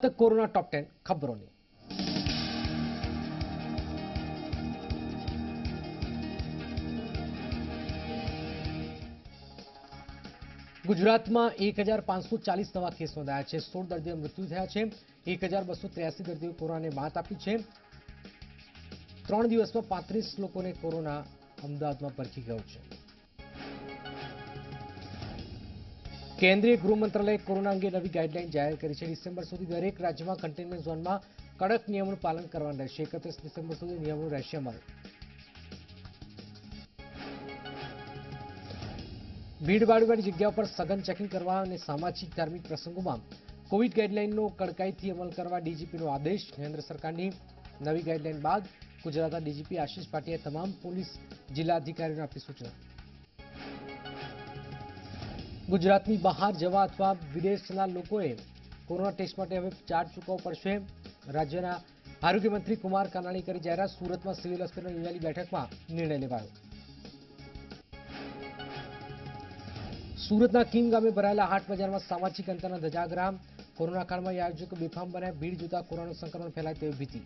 Corona top 10 खबरों ने गुजरात में 1540 नवा केस नोंधाया है। 16 दर्दियों मृत्यु थया है। 1283 दर्दियों कोरोना ने मात आपी है। 3 दिवस में 35 लोगों ने कोरोना अमदावाद में परखी गयो है। केंद्रीय गृह मंत्रालय कोरोना अंगे नवी गाइडलाइन जाहिर करी है। डिसेम्बर सुधी दरेक राज्य में कंटेनमेंट जोन में कड़क नियमों पालन करवानुं रहेशे। 31 डिसेम्बर सुधी नियमों रहेशे अमल। भीड़भाड़वाળી जग्याओं पर सघन चेकिंग करवा और सामाजिक धार्मिक प्रसंगों में कोविड गाइडलाइननो कड़काईथी अमल करवा डीजीपीनो आदेश। केंद्र सरकारनी नवी गाइडलाइन बाद गुजरातना डीजीपी आशीष भाटियाए तमाम पोलीस जिल्लाधिकारीओने आपी सूचना। गुजरातनी बहार जवा अथवा विदेशना लोकोए कोरोना टेस्ट माटे हवे चार्ज चूकववो पड़शे। राज्यना आरोग्य मंत्री कुमार कानाणी करी जाहेरात। सूरतमां सिविल होस्पिટલની યોજાયેલી બેઠકમાં निर्णय लेवायो। सूरतना कीम गामे भराયેલા हाट बजाરમાં सामाजिक अंतरना ધજાગરા। कोरोना काळમાં आयोजक बेफाम बन्या। भीड़ जोता कोरोना संक्रमण फैलाय तेवी भीति।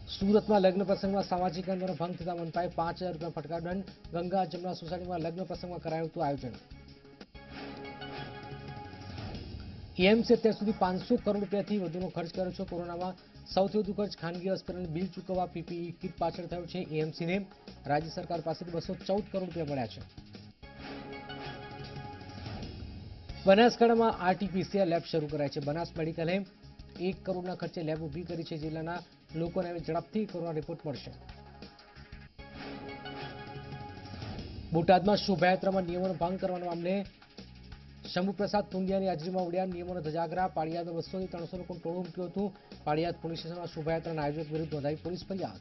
सूरतમાં लग्न प्रसंगમાં सामाजिक अंतरનો ભંગ થતા મનપાએ 5000 રૂપિયા ફટકાર દંડ। ગંગા જમના સોસાયટીમાં લગ્ન પ્રસંગમાં કરાયું હતું આયોજન। એએમસી અત્યાર સુધી 500 કરોડ રૂપિયાથી વધુનો ખર્ચ કર્યો છે। કોરોનામાં સૌથી વધુ ખર્ચ ખાનગી હોસ્પિટલને બિલ ચૂકવવા પીપીઈ કિટ પાછળ થયો છે। એએમસીને राज्य सरकार पासेथी 214 करोड़ रूपिया मळ्या छे। बनासकांठामां आरटीपीसीआर लेब शरू कराई छे। बनास मेडिकले 1 करोड़ना खर्चे लेब ऊभी करी छे। जिल्लाना लोकोने हवे झड़पथी कोरोना रिपोर्ट मळशे। बोटादमां शोभायात्रामां नियमोनो भंग करवाना मामले शंभुप्रसाद टुंडियानी हाजरीमां उड्या नियमोनो धजागरा। पाळियादमां 200 થી 300 लोकोनुं टोळું ઉમટ્યું હતું। पाळियाद पोलीस स्टेशનમાં शोभायात्राના आयोजक विरुद्ध नोंधाई पोलीस फरियाद।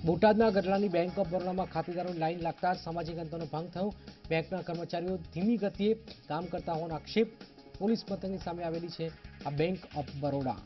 बोटादना गढડાની બેંક ઓફ બરોડામાં ખાતેદારોની લાઈન લાગતા સામાજિક અંતરનો ભંગ થયો। બેંકના કર્મચારીઓ ધીમી ગતિએ કામ કરતા હોવાનો આક્ષેપ પોલીસ મથકની સામે આવેલી છે। આ બેંક ઓફ બરોડા